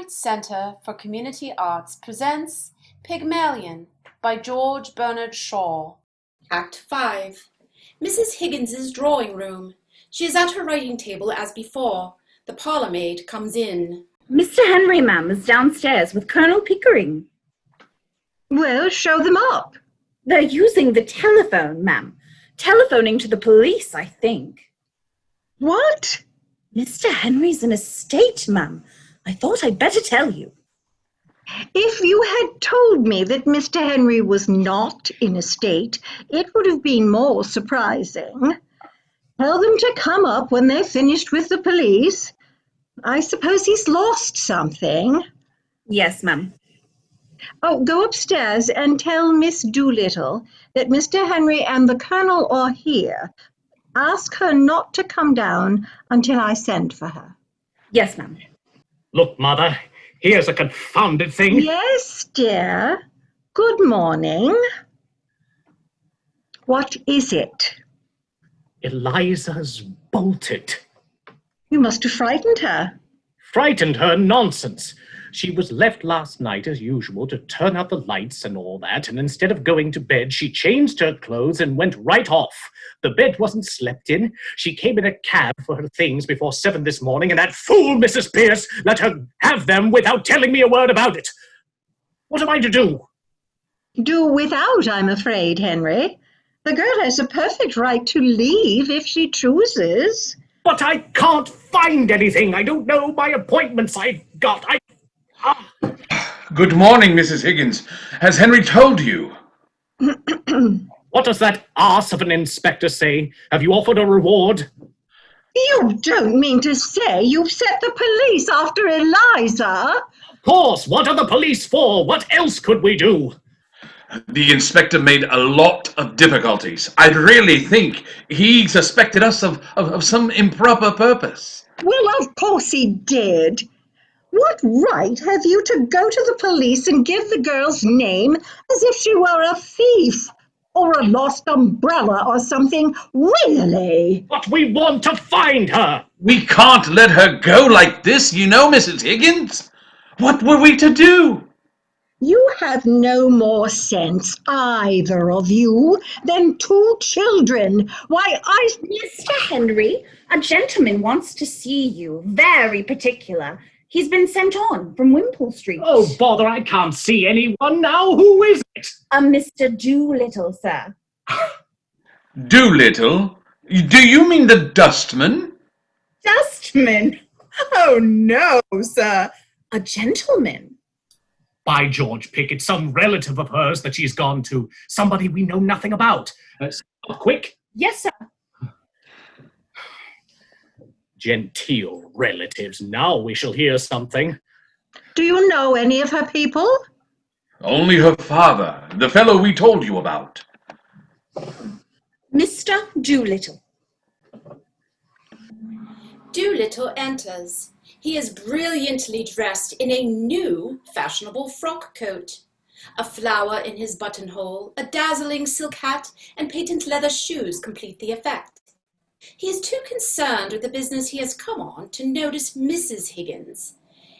District Center for Community Arts presents Pygmalion by George Bernard Shaw. Act 5. Mrs. Higgins's drawing room. She is at her writing table as before. The parlour maid comes in. Mr. Henry, ma'am, is downstairs with Colonel Pickering. Well, show them up. They're using the telephone, ma'am. Telephoning to the police, I think. What? Mr. Henry's in a state, ma'am. I thought I'd better tell you. If you had told me that Mr. Henry was not in a state, it would have been more surprising. Tell them to come up when they're finished with the police. I suppose he's lost something. Yes, ma'am. Oh, go upstairs and tell Miss Doolittle that Mr. Henry and the Colonel are here. Ask her not to come down until I send for her. Yes, ma'am. Look, Mother, here's a confounded thing. Yes, dear. Good morning. What is it? Eliza's bolted. You must have frightened her. Frightened her? Nonsense. She was left last night, as usual, to turn out the lights and all that, and instead of going to bed, she changed her clothes and went right off. The bed wasn't slept in. She came in a cab for her things before 7 this morning, and that fool, Mrs. Pierce, let her have them without telling me a word about it. What am I to do? Do without, I'm afraid, Henry. The girl has a perfect right to leave if she chooses. But I can't find anything. I don't know my appointments I've got. Good morning, Mrs. Higgins. Has Henry told you? What does that arse of an inspector say? Have you offered a reward? You don't mean to say you've set the police after Eliza? Of course. What are the police for? What else could we do? The inspector made a lot of difficulties. I really think he suspected us of some improper purpose. Well, of course he did. What right have you to go to the police and give the girl's name as if she were a thief or a lost umbrella or something? Really? But we want to find her. We can't let her go like this, you know, Mrs. Higgins. What were we to do? You have no more sense, either of you, than two children. Why, Mr. Henry, a gentleman wants to see you. Very particular. He's been sent on from Wimpole Street. Oh, bother, I can't see anyone now. Who is it? A Mr. Doolittle, sir. Doolittle? Do you mean the dustman? Dustman? Oh, no, sir. A gentleman. By George, Pick, it's some relative of hers that she's gone to. Somebody we know nothing about. Quick. Yes, sir. Genteel relatives. Now we shall hear something. do you know any of her people? Only her father, the fellow we told you about. Mr. Doolittle. Doolittle enters. He is brilliantly dressed in a new fashionable frock coat. A flower in his buttonhole, a dazzling silk hat, and patent leather shoes complete the effect. He is too concerned with the business he has come on to notice Mrs. Higgins.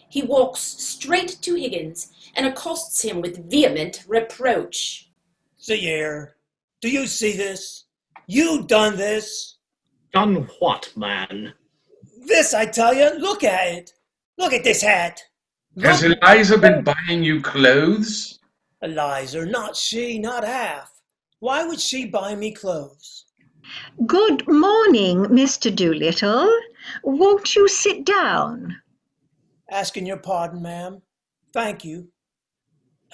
He walks straight to Higgins and accosts him with vehement reproach. See here, do you see this? You done this? Done what, man? This, I tell you, look at it. Look at this hat. Has Eliza been buying you clothes? Eliza, not she, not half. Why would she buy me clothes? Good morning, Mr. Doolittle. Won't you sit down? Asking your pardon, ma'am. Thank you.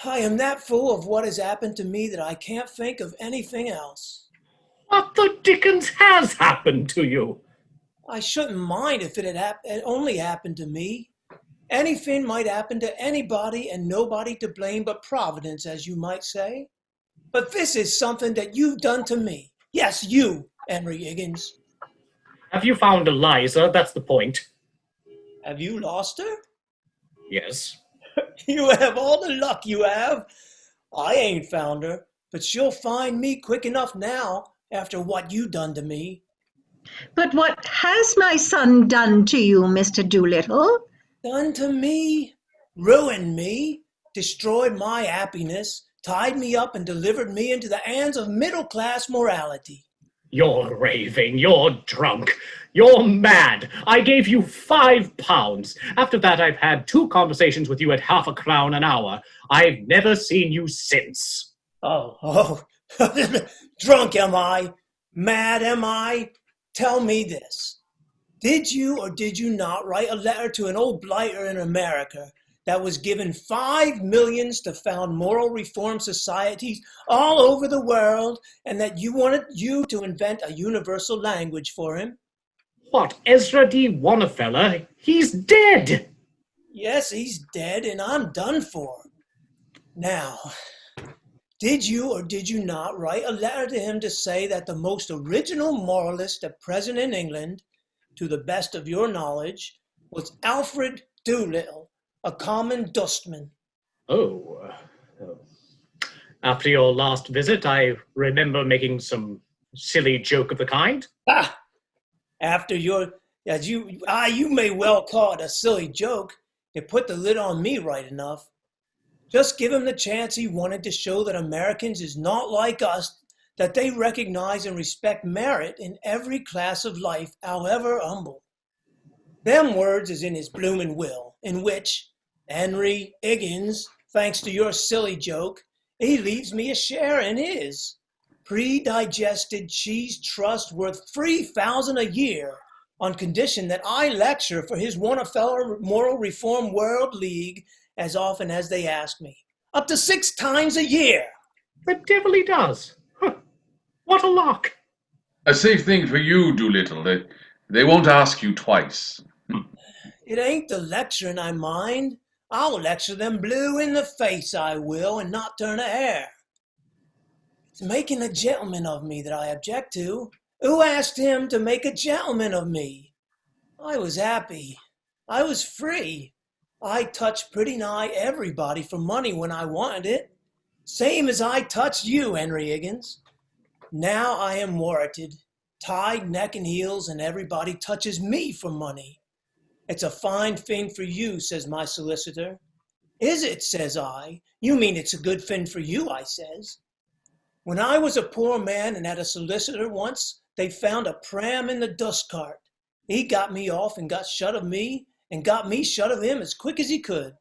I am that full of what has happened to me that I can't think of anything else. What the dickens has happened to you? I shouldn't mind if it only happened to me. Anything might happen to anybody and nobody to blame but Providence, as you might say. But this is something that you've done to me. Yes, you, Henry Higgins. Have you found Eliza? That's the point. Have you lost her? Yes. You have all the luck you have. I ain't found her, but she'll find me quick enough now after what you done to me. But what has my son done to you, Mr. Doolittle? Done to me? ruined me, destroyed my happiness, tied me up and delivered me into the hands of middle-class morality. You're raving. You're drunk. You're mad. I gave you £5. After that, I've had 2 conversations with you at £0.50 an hour. I've never seen you since. Oh, drunk am I? Mad am I? Tell me this. Did you or did you not write a letter to an old blighter in America that was given $5 million to found moral reform societies all over the world, and that you wanted you to invent a universal language for him? What, Ezra D. Wannafeller? He's dead! Yes, he's dead, and I'm done for. Now, did you or did you not write a letter to him to say that the most original moralist at present in England, to the best of your knowledge, was Alfred Doolittle, a common dustman? Oh. After your last visit, I remember making some silly joke of the kind. Ah! After you may well call it a silly joke. It put the lid on me right enough. Just give him the chance he wanted to show that Americans is not like us, that they recognize and respect merit in every class of life, however humble. Them words is in his bloomin' will, in which Henry Higgins, thanks to your silly joke, he leaves me a share in his pre-digested cheese trust worth $3,000 a year, on condition that I lecture for his Wannafeller Moral Reform World League as often as they ask me. Up to 6 times a year. The devil he does. Huh. What a lark. A safe thing for you, Doolittle. They won't ask you twice. It ain't the lecturing I mind. I'll lecture them blue in the face, I will, and not turn a hair. It's making a gentleman of me that I object to. Who asked him to make a gentleman of me? I was happy. I was free. I touched pretty nigh everybody for money when I wanted it. Same as I touched you, Henry Higgins. Now I am warranted, tied neck and heels, and everybody touches me for money. It's a fine thing for you, says my solicitor. Is it, says I. You mean it's a good thing for you, I says. When I was a poor man and had a solicitor once, they found a pram in the dust cart. He got me off and got shut of me, and got me shut of him as quick as he could.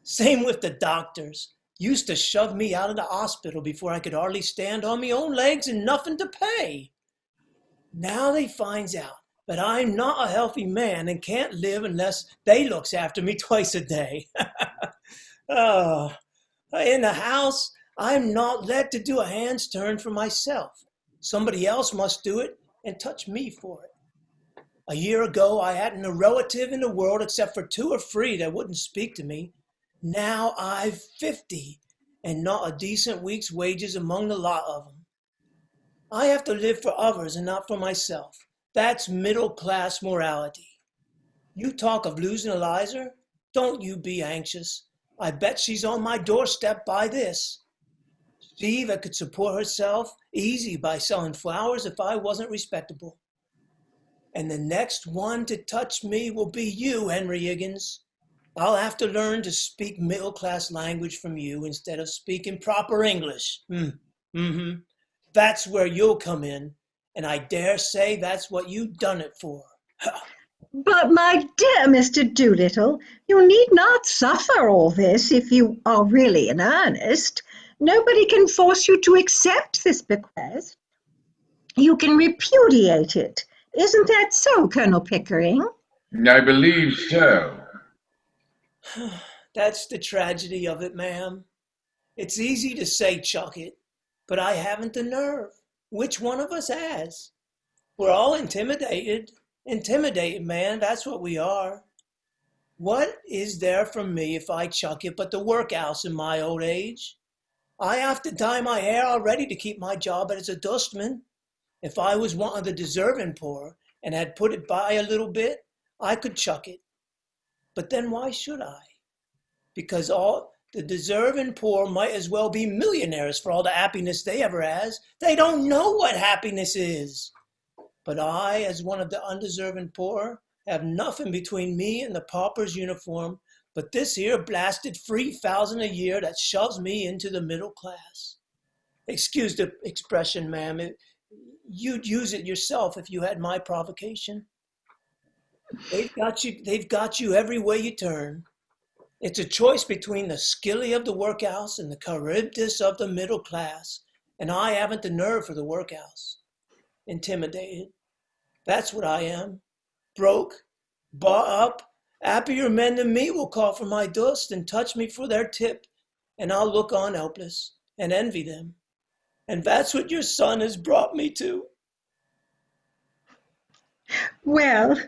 Same with the doctors. Used to shove me out of the hospital before I could hardly stand on me own legs and nothing to pay. Now they finds out that I'm not a healthy man and can't live unless they looks after me twice a day. Oh, in the house, I'm not let to do a hand's turn for myself. Somebody else must do it and touch me for it. A year ago, I hadn't a relative in the world except for 2 or 3 that wouldn't speak to me. Now I've 50 and not a decent week's wages among the lot of them. I have to live for others and not for myself. That's middle-class morality. You talk of losing Eliza? Don't you be anxious. I bet she's on my doorstep by this. Steve could support herself easy by selling flowers if I wasn't respectable. And the next one to touch me will be you, Henry Higgins. I'll have to learn to speak middle-class language from you instead of speaking proper English. That's where you'll come in, and I dare say that's what you done it for. But, my dear Mr. Doolittle, you need not suffer all this if you are really in earnest. Nobody can force you to accept this bequest. You can repudiate it. Isn't that so, Colonel Pickering? I believe so. That's the tragedy of it, ma'am. It's easy to say chuck it, but I haven't the nerve. Which one of us has? We're all intimidated. Intimidated, man, that's what we are. What is there for me if I chuck it but the workhouse in my old age? I have to dye my hair already to keep my job as a dustman. If I was one of the deserving poor and had put it by a little bit, I could chuck it. But then why should I? Because all the deserving poor might as well be millionaires for all the happiness they ever has. They don't know what happiness is. But I, as one of the undeserving poor, have nothing between me and the pauper's uniform but this here blasted 3,000 a year that shoves me into the middle class. Excuse the expression, ma'am. You'd use it yourself if you had my provocation. They've got you every way you turn. It's a choice between the skilly of the workhouse and the Charybdis of the middle class, and I haven't the nerve for the workhouse. Intimidated. That's what I am. Broke, bought up. Happier men than me will call for my dust and touch me for their tip, and I'll look on helpless and envy them. And that's what your son has brought me to. Well,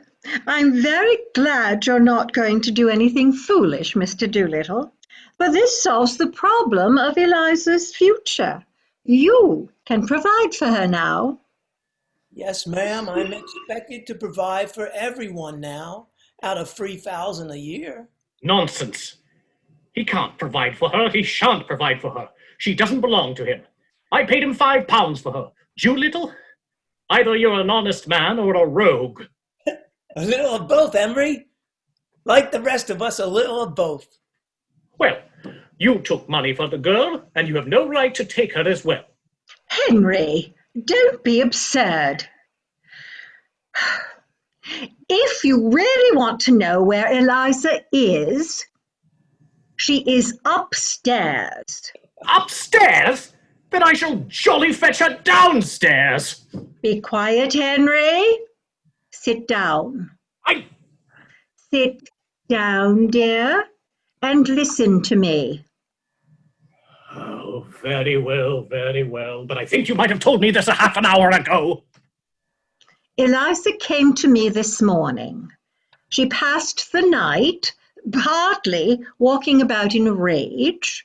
I'm very glad you're not going to do anything foolish, Mr. Doolittle, for this solves the problem of Eliza's future. You can provide for her now. Yes, ma'am, I'm expected to provide for everyone now, out of 3,000 a year. Nonsense. He can't provide for her. He shan't provide for her. She doesn't belong to him. I paid him £5 for her. Doolittle? Either you're an honest man or a rogue. A little of both, Emery. Like the rest of us, a little of both. Well, you took money for the girl, and you have no right to take her as well. Henry, don't be absurd. If you really want to know where Eliza is, she is upstairs. Upstairs? Then I shall jolly fetch her downstairs. Be quiet, Henry. Sit down. Sit down, dear, and listen to me. Oh, very well, but I think you might have told me this a half an hour ago. Eliza came to me this morning. She passed the night partly walking about in a rage,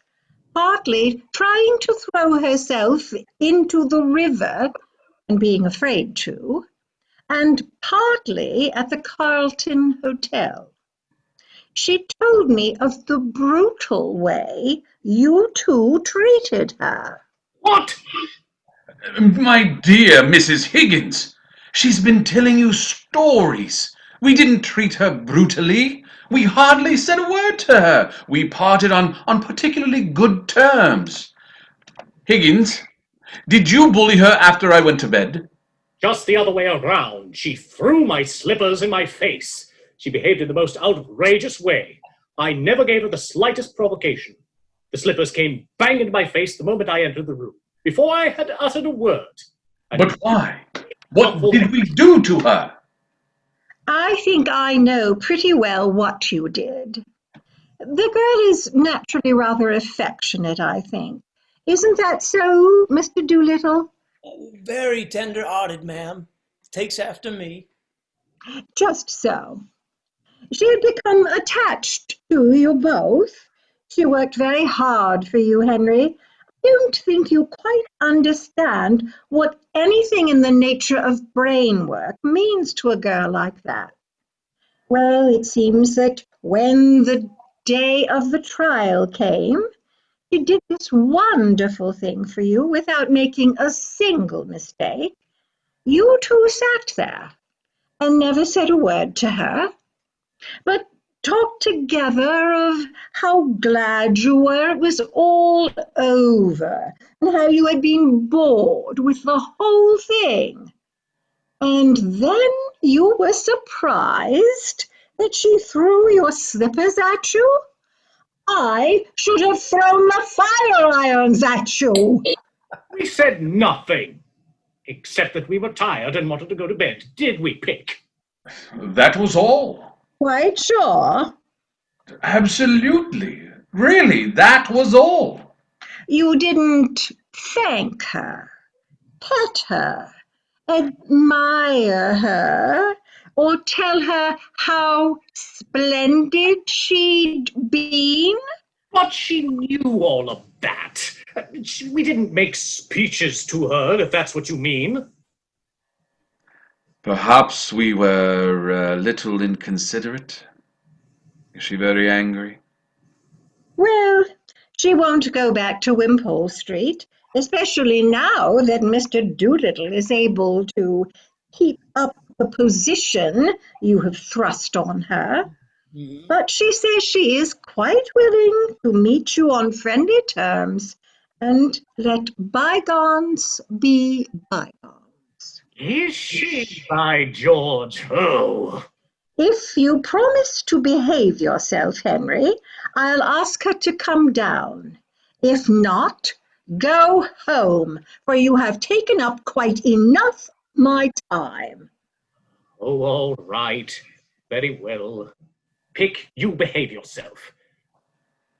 partly trying to throw herself into the river and being afraid to, and partly at the Carlton Hotel. She told me of the brutal way you two treated her. What? My dear Mrs. Higgins, she's been telling you stories. We didn't treat her brutally. We hardly said a word to her. We parted on particularly good terms. Higgins, did you bully her after I went to bed? Just the other way around. She threw my slippers in my face. She behaved in the most outrageous way. I never gave her the slightest provocation. The slippers came bang into my face the moment I entered the room, before I had uttered a word. But why? What did we do to her? I think I know pretty well what you did. The girl is naturally rather affectionate, I think. Isn't that so, Mr. Doolittle? Very tender-hearted, ma'am. Takes after me. Just so. She had become attached to you both. She worked very hard for you, Henry. I don't think you quite understand what anything in the nature of brain work means to a girl like that. Well, it seems that when the day of the trial came, she did this wonderful thing for you without making a single mistake. You two sat there and never said a word to her, but talked together of how glad you were it was all over and how you had been bored with the whole thing. And then you were surprised that she threw your slippers at you? I should have thrown the fire irons at you. We said nothing, except that we were tired and wanted to go to bed. Did we, Pick? That was all. Quite sure. Absolutely. Really, that was all. You didn't thank her, pet her, admire her, or tell her how splendid she'd been? But she knew all of that. We didn't make speeches to her, if that's what you mean. Perhaps we were a little inconsiderate. Is she very angry? Well, she won't go back to Wimpole Street, especially now that Mr. Doolittle is able to keep up the position you have thrust on her. But she says she is quite willing to meet you on friendly terms and let bygones be bygones. Is she, by George? Oh, If you promise to behave yourself, Henry, I'll ask her to come down. If not, go home, for you have taken up quite enough of my time. oh, all right. Very well. Pick, you behave yourself.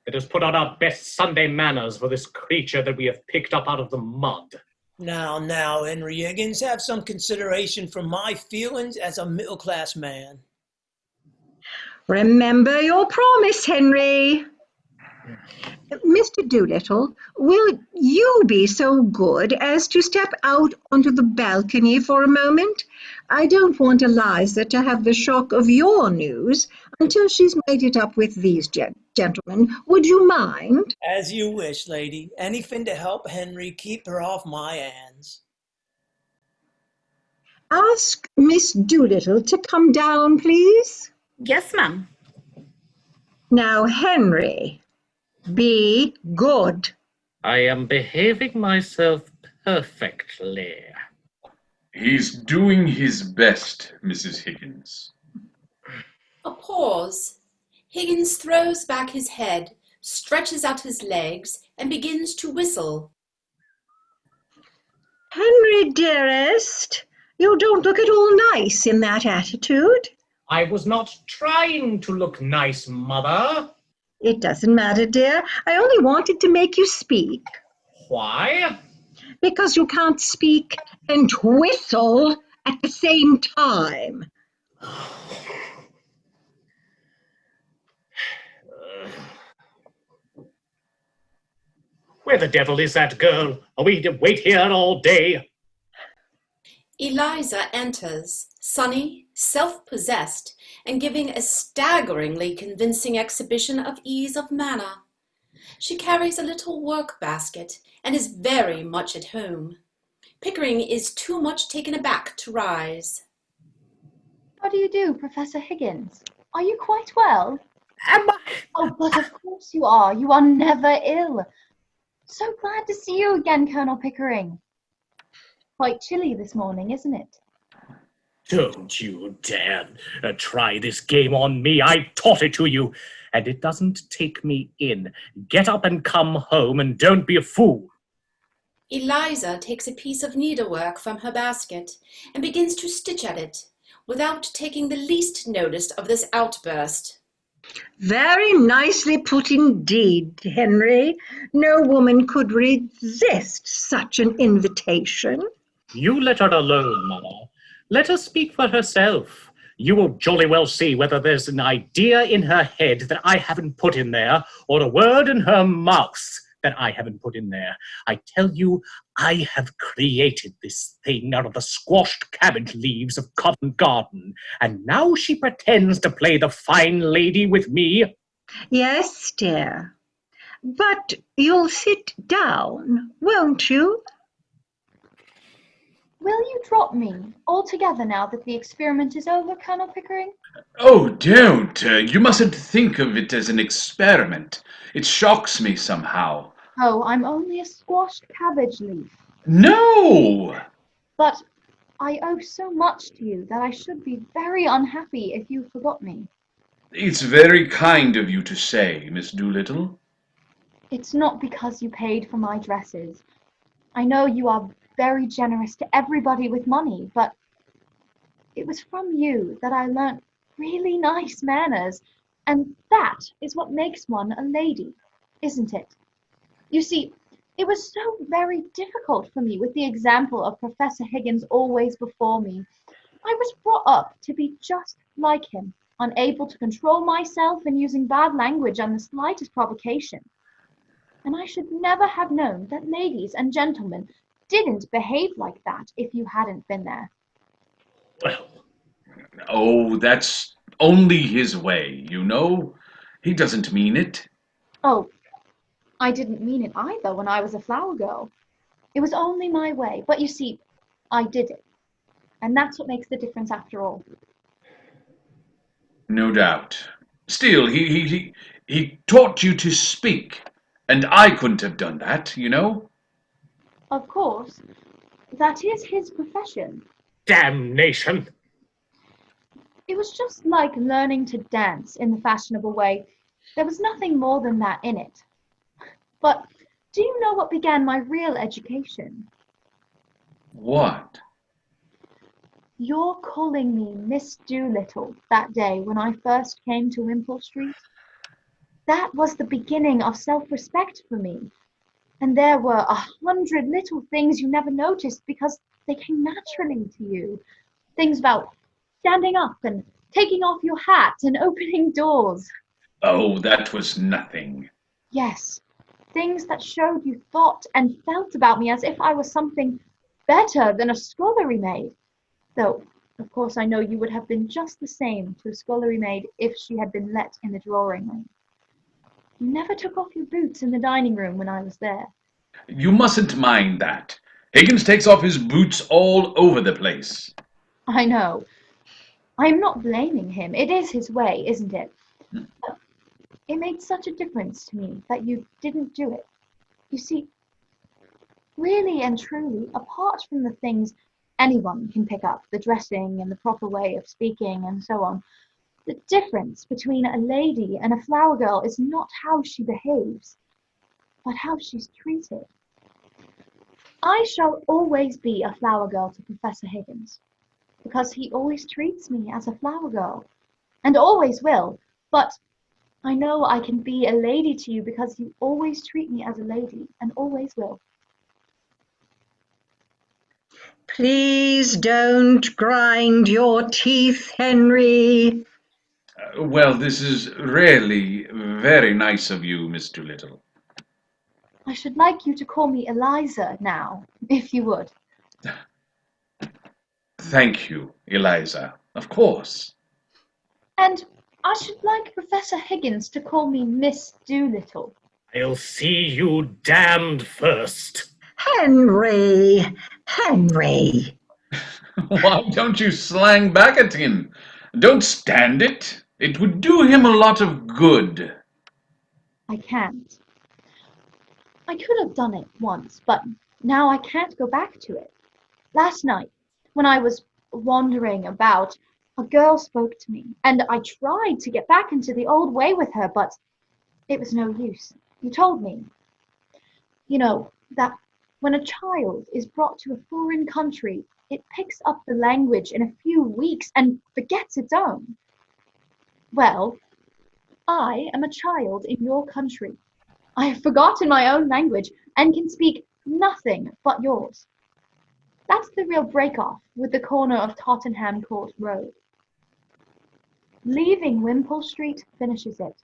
Let us put on our best Sunday manners for this creature that we have picked up out of the mud. Now, Henry Higgins, have some consideration for my feelings as a middle-class man. Remember your promise, Henry. Mr. Doolittle, will you be so good as to step out onto the balcony for a moment? I don't want Eliza to have the shock of your news until she's made it up with these gentlemen. Would you mind? As you wish, lady. Anything to help Henry keep her off my hands. Ask Miss Doolittle to come down, please. Yes, ma'am. Now, Henry, be good. I am behaving myself perfectly. He's doing his best, Mrs. Higgins. A pause. Higgins throws back his head, stretches out his legs, and begins to whistle. Henry, dearest, you don't look at all nice in that attitude. I was not trying to look nice, Mother. It doesn't matter, dear. I only wanted to make you speak. Why? Because you can't speak and whistle at the same time. Where the devil is that girl? Are we to wait here all day? Eliza enters, sunny, self-possessed, and giving a staggeringly convincing exhibition of ease of manner. She carries a little work basket and is very much at home. Pickering is too much taken aback to rise. How do you do, Professor Higgins? Are you quite well? Am I? Oh, but of course you are. You are never ill. So glad to see you again, Colonel Pickering. Quite chilly this morning, isn't it? Don't you dare try this game on me. I taught it to you, and it doesn't take me in. Get up and come home, and don't be a fool. Eliza takes a piece of needlework from her basket and begins to stitch at it, without taking the least notice of this outburst. Very nicely put indeed, Henry. No woman could resist such an invitation. You let her alone, Mother. Let her speak for herself. You will jolly well see whether there's an idea in her head that I haven't put in there, or a word in her mouth that I haven't put in there. I tell you, I have created this thing out of the squashed cabbage leaves of Covent Garden, and now she pretends to play the fine lady with me. Yes, dear. But you'll sit down, won't you? Will you drop me altogether now that the experiment is over, Colonel Pickering? Oh, don't. You mustn't think of it as an experiment. It shocks me somehow. Oh, I'm only a squashed cabbage leaf. No! But I owe so much to you that I should be very unhappy if you forgot me. It's very kind of you to say, Miss Doolittle. It's not because you paid for my dresses. I know you are very generous to everybody with money, but it was from you that I learnt really nice manners, and that is what makes one a lady, isn't it? You see, it was so very difficult for me with the example of Professor Higgins always before me. I was brought up to be just like him, unable to control myself and using bad language on the slightest provocation. And I should never have known that ladies and gentlemen didn't behave like that if you hadn't been there. Well, oh, that's only his way, you know. He doesn't mean it. Oh, I didn't mean it either when I was a flower girl. It was only my way, but you see, I did it. And that's what makes the difference after all. No doubt. Still, he taught you to speak, and I couldn't have done that, you know? Of course, that is his profession. Damnation! It was just like learning to dance in the fashionable way. There was nothing more than that in it. But do you know what began my real education? What? Your calling me Miss Doolittle that day when I first came to Wimpole Street. That was the beginning of self-respect for me. And there were 100 little things you never noticed because they came naturally to you. Things about standing up and taking off your hat and opening doors. Oh, that was nothing. Yes, things that showed you thought and felt about me as if I was something better than a scullery maid. Though, of course, I know you would have been just the same to a scullery maid if she had been let in the drawing room. You never took off your boots in the dining room when I was there. You mustn't mind that. Higgins takes off his boots all over the place. I know. I am not blaming him. It is his way, isn't it? But it made such a difference to me that you didn't do it. You see, really and truly, apart from the things anyone can pick up, the dressing and the proper way of speaking and so on, the difference between a lady and a flower girl is not how she behaves, but how she's treated. I shall always be a flower girl to Professor Higgins, because he always treats me as a flower girl, and always will, but I know I can be a lady to you because you always treat me as a lady, and always will. Please don't grind your teeth, Henry. Well, this is really very nice of you, Miss Doolittle. I should like you to call me Eliza now, if you would. Thank you, Eliza. Of course. And I should like Professor Higgins to call me Miss Doolittle. I'll see you damned first. Henry, Henry. Why don't you slang back at him? Don't stand it. It would do him a lot of good. I can't. I could have done it once, but now I can't go back to it. Last night, when I was wandering about, a girl spoke to me, and I tried to get back into the old way with her, but it was no use. You told me, you know, that when a child is brought to a foreign country, it picks up the language in a few weeks and forgets its own. Well, I am a child in your country. I have forgotten my own language and can speak nothing but yours. That's the real break-off with the corner of Tottenham Court Road. Leaving Wimpole Street finishes it.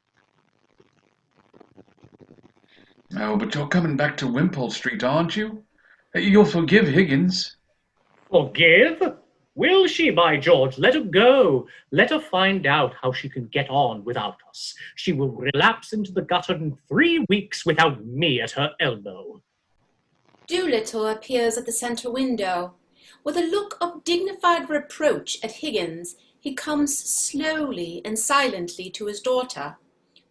Oh, but you're coming back to Wimpole Street, aren't you? You'll forgive Higgins. Forgive? Will she, by George? Let her go. Let her find out how she can get on without us. She will relapse into the gutter in 3 weeks without me at her elbow. Doolittle appears at the centre window. With a look of dignified reproach at Higgins, he comes slowly and silently to his daughter,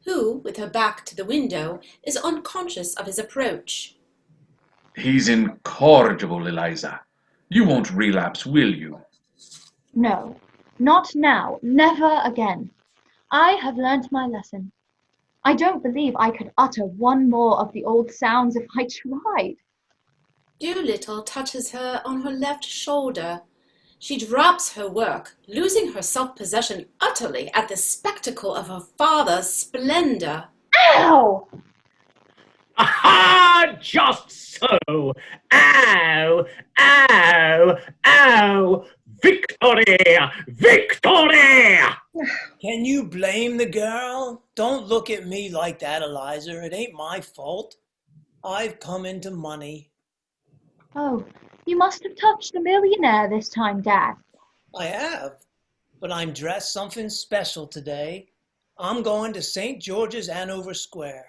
who, with her back to the window, is unconscious of his approach. He's incorrigible, Eliza. You won't relapse, will you? No, not now, never again. I have learnt my lesson. I don't believe I could utter one more of the old sounds if I tried. Doolittle touches her on her left shoulder. She drops her work, losing her self-possession utterly at the spectacle of her father's splendor. Ow! Aha! Just so! Ow! Ow! Ow! Victory! Victory! Can you blame the girl? Don't look at me like that, Eliza. It ain't my fault. I've come into money. Oh, you must have touched a millionaire this time, Dad. I have, but I'm dressed something special today. I'm going to St. George's, Hanover Square.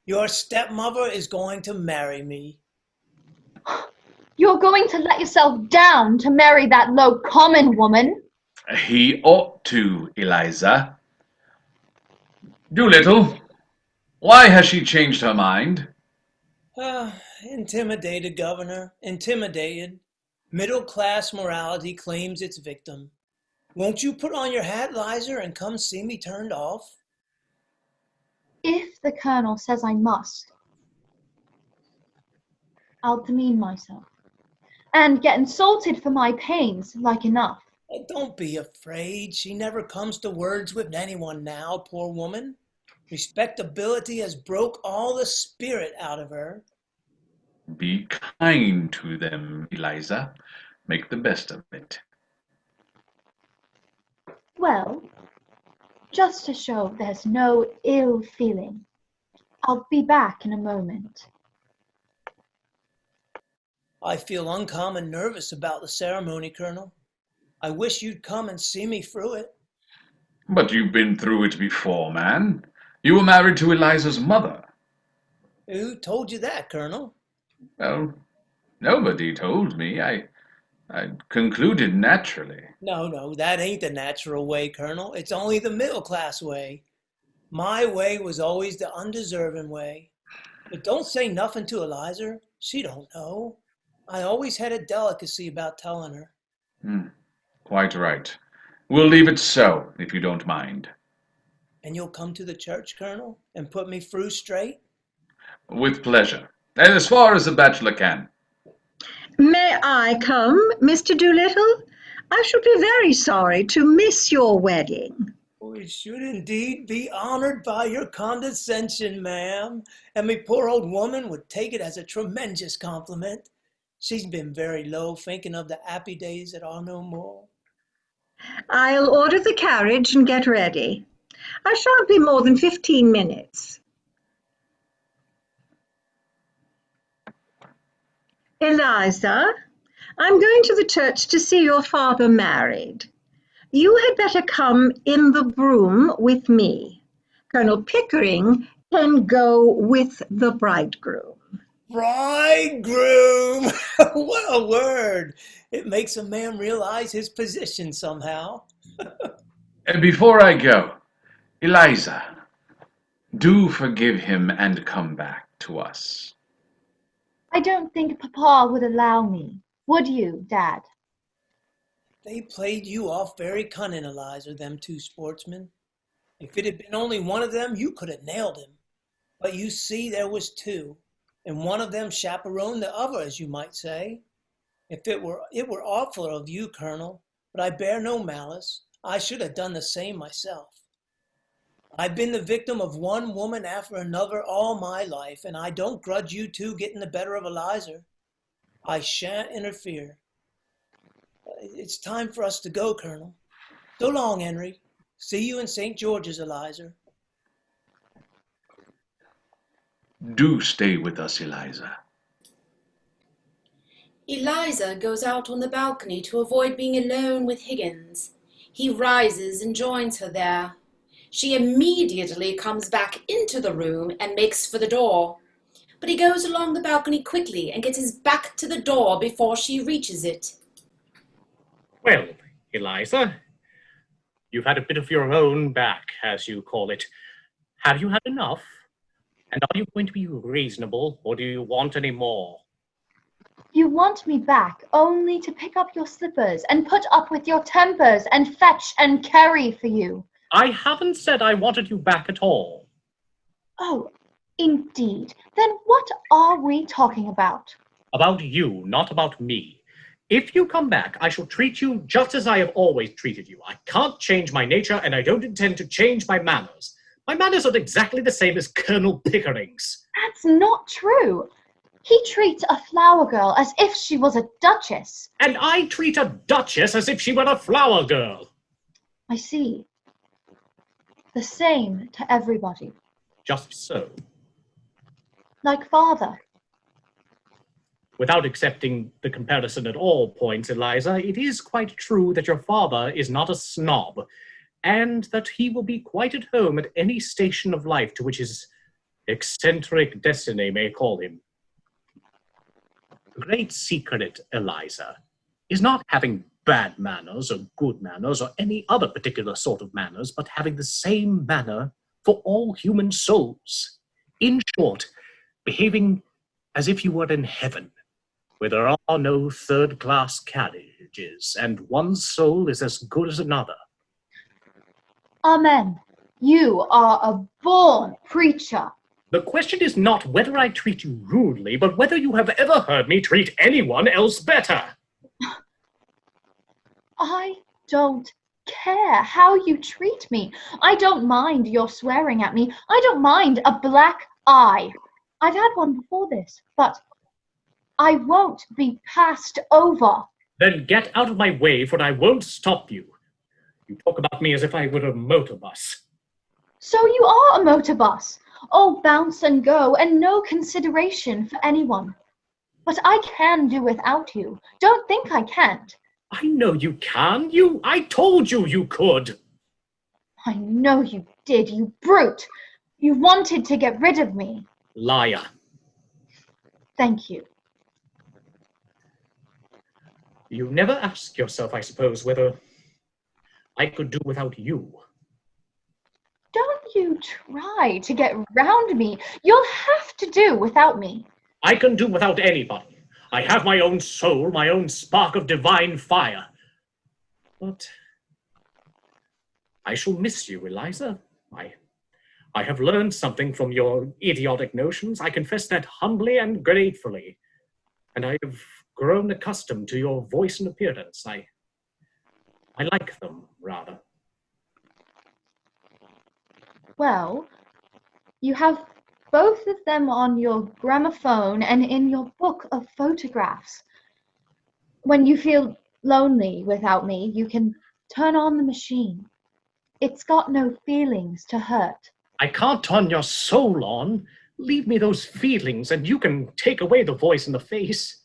Your stepmother is going to marry me. You're going to let yourself down to marry that low common woman? He ought to, Eliza. Doolittle, why has she changed her mind? Intimidated, Governor. Intimidated. Middle-class morality claims its victim. Won't you put on your hat, Liza, and come see me turned off? If the Colonel says I must, I'll demean myself and get insulted for my pains, like enough. Don't be afraid. She never comes to words with anyone now, poor woman. Respectability has broke all the spirit out of her. Be kind to them, Eliza. Make the best of it. Well, just to show there's no ill feeling, I'll be back in a moment. I feel uncommon nervous about the ceremony, Colonel. I wish you'd come and see me through it. But you've been through it before, man. You were married to Eliza's mother. Who told you that, Colonel? Well, nobody told me. I concluded naturally. No, that ain't the natural way, Colonel. It's only the middle-class way. My way was always the undeserving way. But don't say nothing to Eliza. She don't know. I always had a delicacy about telling her. Quite right. We'll leave it so, if you don't mind. And you'll come to the church, Colonel, and put me through straight? With pleasure. And as far as a bachelor can. May I come, Mr. Doolittle? I should be very sorry to miss your wedding. We should indeed be honored by your condescension, ma'am. And me poor old woman would take it as a tremendous compliment. She's been very low, thinking of the happy days that are no more. I'll order the carriage and get ready. I shan't be more than 15 minutes. Eliza, I'm going to the church to see your father married. You had better come in the brougham with me. Colonel Pickering can go with the bridegroom. Bridegroom! What a word! It makes a man realize his position somehow. And before I go, Eliza, do forgive him and come back to us. I don't think Papa would allow me. Would you, Dad? They played you off very cunning, Eliza, them two sportsmen. If it had been only one of them, you could have nailed him. But you see, there was two, and one of them chaperoned the other, as you might say. It were awful of you, Colonel, but I bear no malice. I should have done the same myself. I've been the victim of one woman after another all my life, and I don't grudge you two getting the better of Eliza. I shan't interfere. It's time for us to go, Colonel. So long, Henry. See you in St. George's, Eliza. Do stay with us, Eliza. Eliza goes out on the balcony to avoid being alone with Higgins. He rises and joins her there. She immediately comes back into the room and makes for the door. But he goes along the balcony quickly and gets his back to the door before she reaches it. Well, Eliza, you've had a bit of your own back, as you call it. Have you had enough? And are you going to be reasonable, or do you want any more? You want me back only to pick up your slippers and put up with your tempers and fetch and carry for you. I haven't said I wanted you back at all. Oh, indeed. Then what are we talking about? About you, not about me. If you come back, I shall treat you just as I have always treated you. I can't change my nature, and I don't intend to change my manners. My manners are exactly the same as Colonel Pickering's. That's not true. He treats a flower girl as if she was a duchess. And I treat a duchess as if she were a flower girl. I see. The same to everybody. Just so. Like father. Without accepting the comparison at all points, Eliza, it is quite true that your father is not a snob, and that he will be quite at home at any station of life to which his eccentric destiny may call him. The great secret, Eliza, is not having bad manners or good manners or any other particular sort of manners, but having the same manner for all human souls. In short, behaving as if you were in heaven, where there are no third-class carriages, and one soul is as good as another. Amen. You are a born preacher. The question is not whether I treat you rudely, but whether you have ever heard me treat anyone else better. I don't care how you treat me. I don't mind your swearing at me. I don't mind a black eye. I've had one before this, but I won't be passed over. Then get out of my way, for I won't stop you. You talk about me as if I were a motor bus. So you are a motor bus. All bounce and go and no consideration for anyone. But I can do without you. Don't think I can't. I know you can. I told you you could. I know you did, you brute. You wanted to get rid of me. Liar. Thank you. You never ask yourself, I suppose, whether I could do without you. Don't you try to get round me. You'll have to do without me. I can do without anybody. I have my own soul, my own spark of divine fire. But I shall miss you, Eliza. I have learned something from your idiotic notions. I confess that humbly and gratefully. And I have grown accustomed to your voice and appearance. I like them, rather. Well, you have both of them on your gramophone and in your book of photographs. When you feel lonely without me, you can turn on the machine. It's got no feelings to hurt. I can't turn your soul on. Leave me those feelings, and you can take away the voice and the face.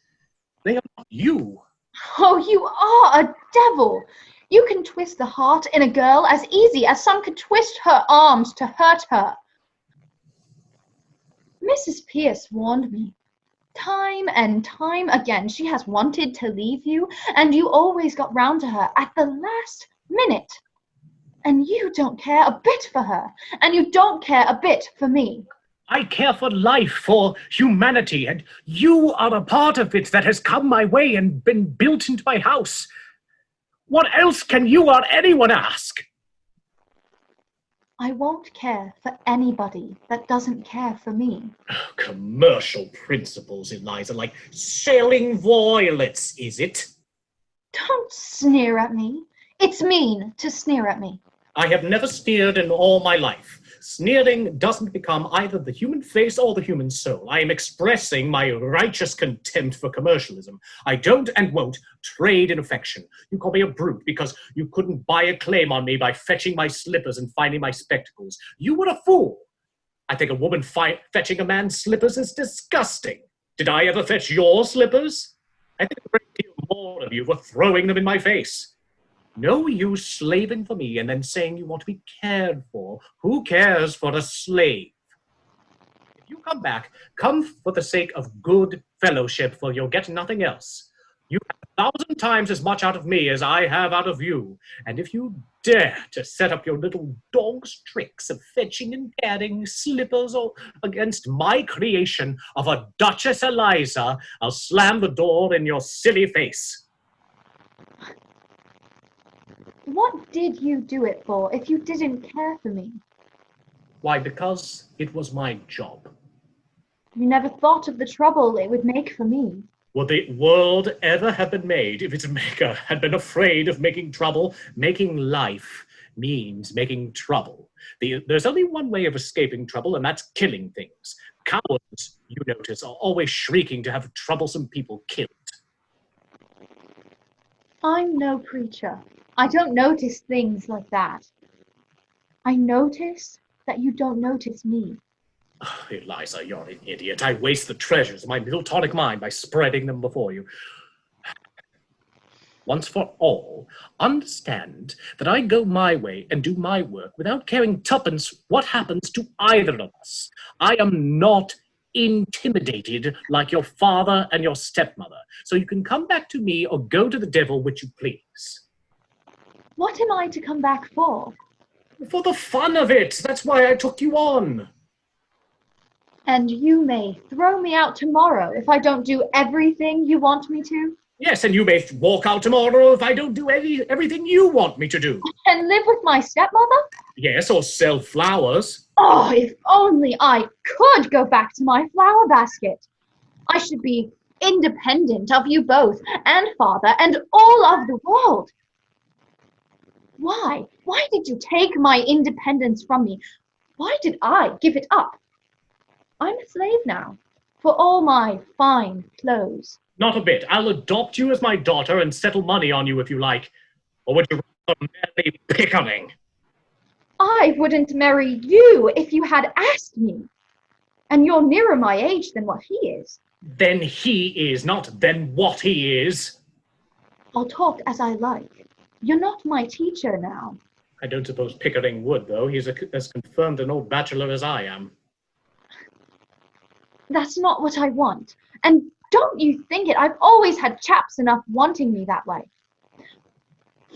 They are not you. Oh, you are a devil. You can twist the heart in a girl as easy as some could twist her arms to hurt her. Mrs. Pierce warned me. Time and time again she has wanted to leave you, and you always got round to her at the last minute. And you don't care a bit for her, and you don't care a bit for me. I care for life, for humanity, and you are a part of it that has come my way and been built into my house. What else can you or anyone ask? I won't care for anybody that doesn't care for me. Oh, commercial principles, Eliza, like selling violets, is it? Don't sneer at me. It's mean to sneer at me. I have never sneered in all my life. Sneering doesn't become either the human face or the human soul. I am expressing my righteous contempt for commercialism. I don't and won't trade in affection. You call me a brute because you couldn't buy a claim on me by fetching my slippers and finding my spectacles. You were a fool. I think a woman fetching a man's slippers is disgusting. Did I ever fetch your slippers? I think a great deal more of you for throwing them in my face. No use slaving for me and then saying you want to be cared for. Who cares for a slave? If you come back, come for the sake of good fellowship, for you'll get nothing else. You have 1,000 times as much out of me as I have out of you. And if you dare to set up your little dog's tricks of fetching and carrying slippers or against my creation of a Duchess Eliza, I'll slam the door in your silly face. What did you do it for if you didn't care for me? Why, because it was my job. You never thought of the trouble it would make for me. Would the world ever have been made if its maker had been afraid of making trouble? Making life means making trouble. There's only one way of escaping trouble, and that's killing things. Cowards, you notice, are always shrieking to have troublesome people killed. I'm no preacher. I don't notice things like that. I notice that you don't notice me. Oh, Eliza, you're an idiot. I waste the treasures of my Miltonic mind by spreading them before you. Once for all, understand that I go my way and do my work without caring tuppence what happens to either of us. I am not intimidated like your father and your stepmother. So you can come back to me or go to the devil, which you please. What am I to come back for? For the fun of it. That's why I took you on. And you may throw me out tomorrow if I don't do everything you want me to? Yes, and you may walk out tomorrow if I don't do everything you want me to do. And live with my stepmother? Yes, or sell flowers. Oh, if only I could go back to my flower basket. I should be independent of you both, and father, and all of the world. Why? Why did you take my independence from me? Why did I give it up? I'm a slave now, for all my fine clothes. Not a bit. I'll adopt you as my daughter and settle money on you if you like. Or would you rather marry Pickering? I wouldn't marry you if you had asked me. And you're nearer my age than what he is. Then he is, not then what he is. I'll talk as I like. You're not my teacher now. I don't suppose Pickering would, though. He's as confirmed an old bachelor as I am. That's not what I want. And don't you think it. I've always had chaps enough wanting me that way.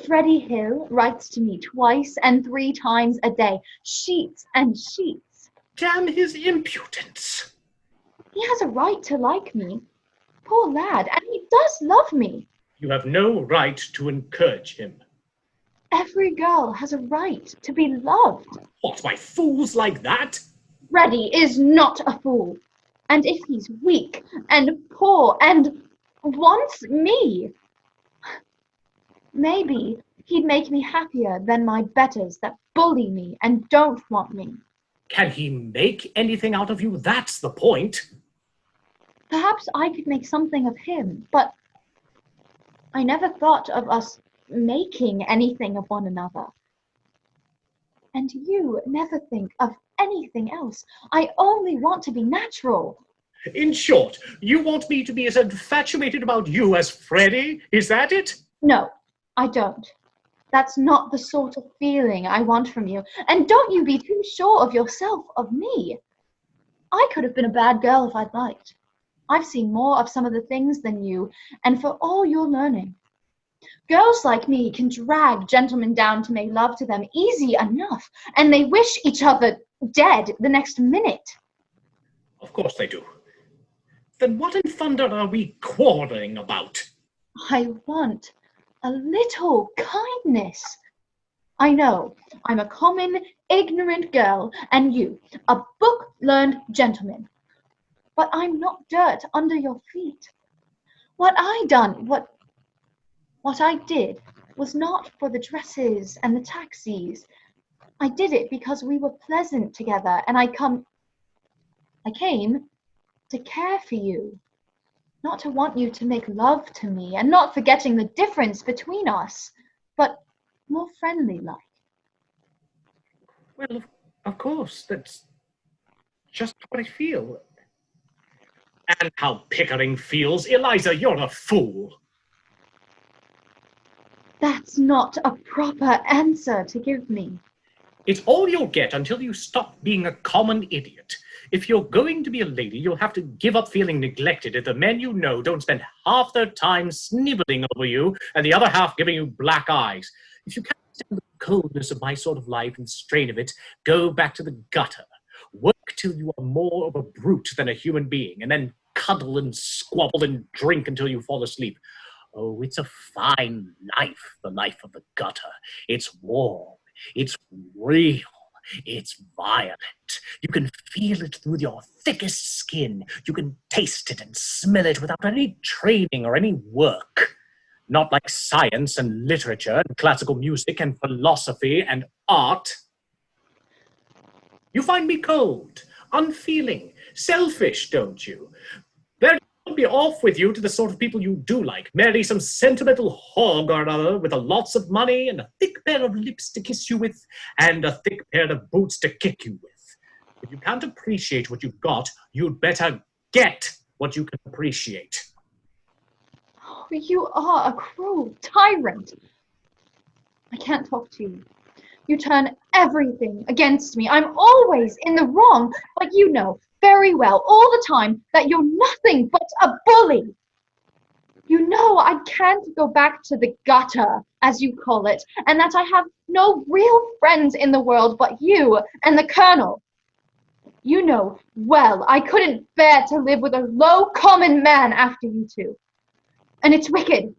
Freddie Hill writes to me 2 and 3 times a day. Sheets and sheets. Damn his impudence. He has a right to like me. Poor lad, and he does love me. You have no right to encourage him. Every girl has a right to be loved. What, by fools like that? Freddie is not a fool. And if he's weak and poor and wants me, maybe he'd make me happier than my betters that bully me and don't want me. Can he make anything out of you? That's the point. Perhaps I could make something of him, but I never thought of us making anything of one another. And you never think of anything else. I only want to be natural. In short, you want me to be as infatuated about you as Freddie? Is that it? No, I don't. That's not the sort of feeling I want from you. And don't you be too sure of yourself, of me. I could have been a bad girl if I'd liked. I've seen more of some of the things than you, and for all your learning. Girls like me can drag gentlemen down to make love to them easy enough, and they wish each other dead the next minute. Of course they do. Then what in thunder are we quarreling about? I want a little kindness. I know I'm a common, ignorant girl, and you, a book-learned gentleman. But I'm not dirt under your feet. What I did was not for the dresses and the taxis. I did it because we were pleasant together, and I came to care for you, not to want you to make love to me, and not forgetting the difference between us, but more friendly-like. Well, of course, that's just what I feel. And how Pickering feels. Eliza, you're a fool. That's not a proper answer to give me. It's all you'll get until you stop being a common idiot. If you're going to be a lady, you'll have to give up feeling neglected if the men you know don't spend half their time sniveling over you and the other half giving you black eyes. If you can't stand the coldness of my sort of life and strain of it, go back to the gutter. Work till you are more of a brute than a human being, and then cuddle and squabble and drink until you fall asleep. Oh, it's a fine life, the life of the gutter. It's warm, it's real, it's violent. You can feel it through your thickest skin. You can taste it and smell it without any training or any work. Not like science and literature and classical music and philosophy and art. You find me cold, unfeeling, selfish, don't you? There won't be off with you to the sort of people you do like. Marry some sentimental hog or another with a lots of money and a thick pair of lips to kiss you with and a thick pair of boots to kick you with. If you can't appreciate what you've got, you'd better get what you can appreciate. Oh, you are a cruel tyrant. I can't talk to you. You turn everything against me. I'm always in the wrong, but you know very well all the time that you're nothing but a bully. You know I can't go back to the gutter, as you call it, and that I have no real friends in the world but you and the Colonel. You know well I couldn't bear to live with a low common man after you two. And it's wicked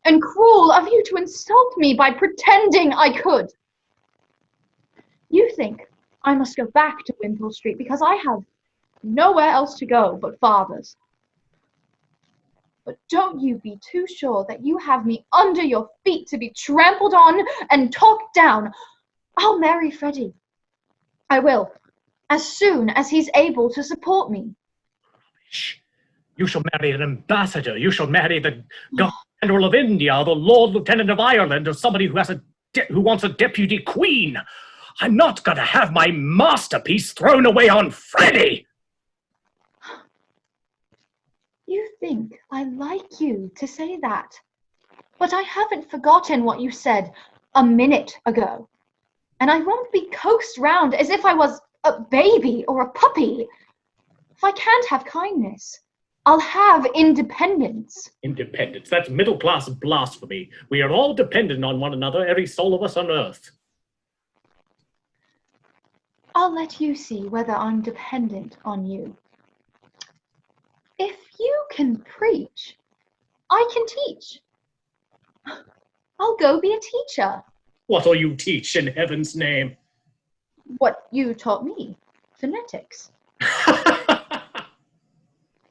and cruel of you to insult me by pretending I could. You think I must go back to Wimpole Street because I have nowhere else to go but father's. But don't you be too sure that you have me under your feet to be trampled on and talked down. I'll marry Freddie. I will, as soon as he's able to support me. Shh. You shall marry an ambassador. You shall marry the Governor of India, or the Lord Lieutenant of Ireland, or somebody who wants a deputy queen. I'm not going to have my masterpiece thrown away on Freddie. You think I like you to say that, but I haven't forgotten what you said a minute ago. And I won't be coaxed round as if I was a baby or a puppy. If I can't have kindness, I'll have independence. Independence? That's middle-class blasphemy. We are all dependent on one another, every soul of us on earth. I'll let you see whether I'm dependent on you. If you can preach, I can teach. I'll go be a teacher. What'll you teach in heaven's name? What you taught me, phonetics.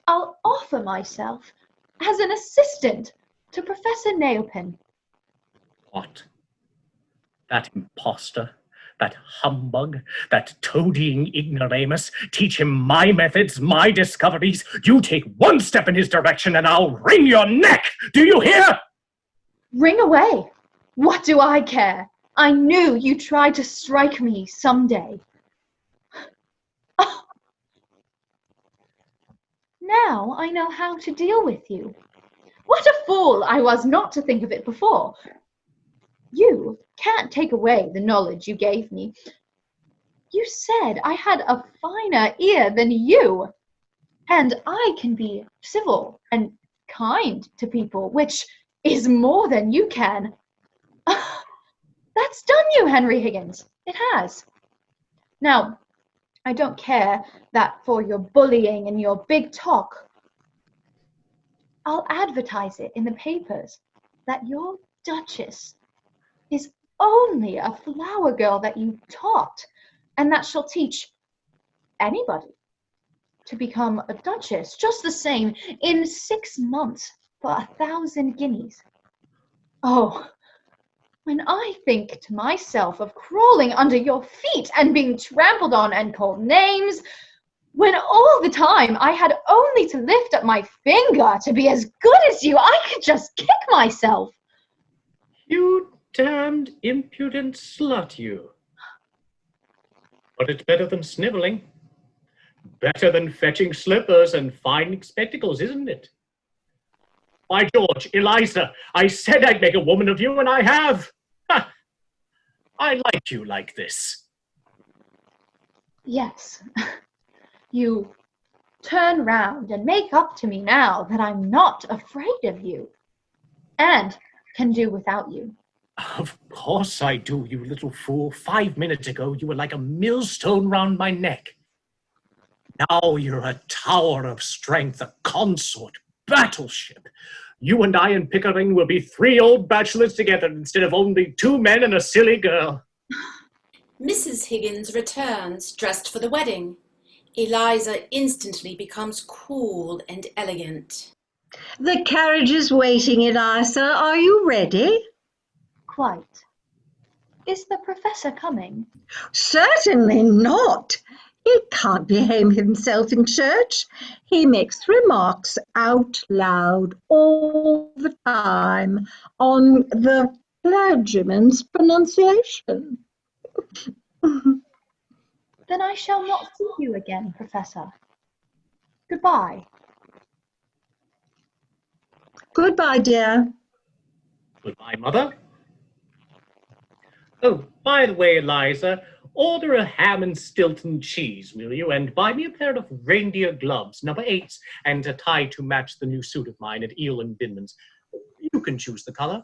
I'll offer myself as an assistant to Professor Nailpin. What? That impostor? That humbug, that toadying ignoramus, teach him my methods, my discoveries. You take one step in his direction and I'll wring your neck. Do you hear? Wring away. What do I care? I knew you tried to strike me someday. Oh. Now I know how to deal with you. What a fool I was not to think of it before. You can't take away the knowledge you gave me. You said I had a finer ear than you, and I can be civil and kind to people, which is more than you can. That's done you, Henry Higgins. It has. Now, I don't care that for your bullying and your big talk. I'll advertise it in the papers that your Duchess is only a flower girl that you taught, and that she'll teach anybody to become a duchess just the same in 6 months for 1,000 guineas. Oh, when I think to myself of crawling under your feet and being trampled on and called names, when all the time I had only to lift up my finger to be as good as you, I could just kick myself. You damned impudent slut, you. But it's better than sniveling. Better than fetching slippers and finding spectacles, isn't it? By George, Eliza, I said I'd make a woman of you, and I have. Ha! I like you like this. Yes. You turn round and make up to me now that I'm not afraid of you and can do without you. Of course I do, you little fool. 5 minutes ago, you were like a millstone round my neck. Now you're a tower of strength, a consort, battleship. You and I and Pickering will be 3 old bachelors together instead of only 2 men and a silly girl. Mrs. Higgins returns, dressed for the wedding. Eliza instantly becomes cool and elegant. The carriage is waiting, Eliza. Are you ready? Quite. Is the professor coming? Certainly not. He can't behave himself in church. He makes remarks out loud all the time on the clergyman's pronunciation. Then I shall not see you again, Professor. Goodbye. Goodbye, dear. Goodbye, Mother. Oh, by the way, Eliza, Order a ham and Stilton cheese, will you? And buy me a pair of reindeer gloves, number 8s, and a tie to match the new suit of mine at Eel and Binman's. You can choose the color.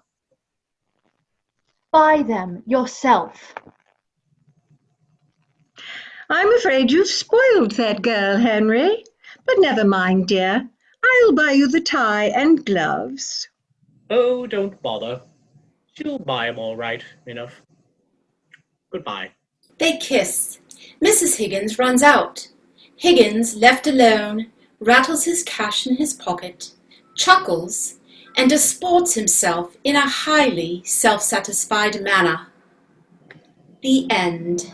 Buy them yourself. I'm afraid you've spoiled that girl, Henry. But never mind, dear. I'll buy you the tie and gloves. Oh, don't bother. She'll buy 'em all right enough. Goodbye. They kiss. Mrs. Higgins runs out. Higgins, left alone, rattles his cash in his pocket, chuckles, and disports himself in a highly self-satisfied manner. The end.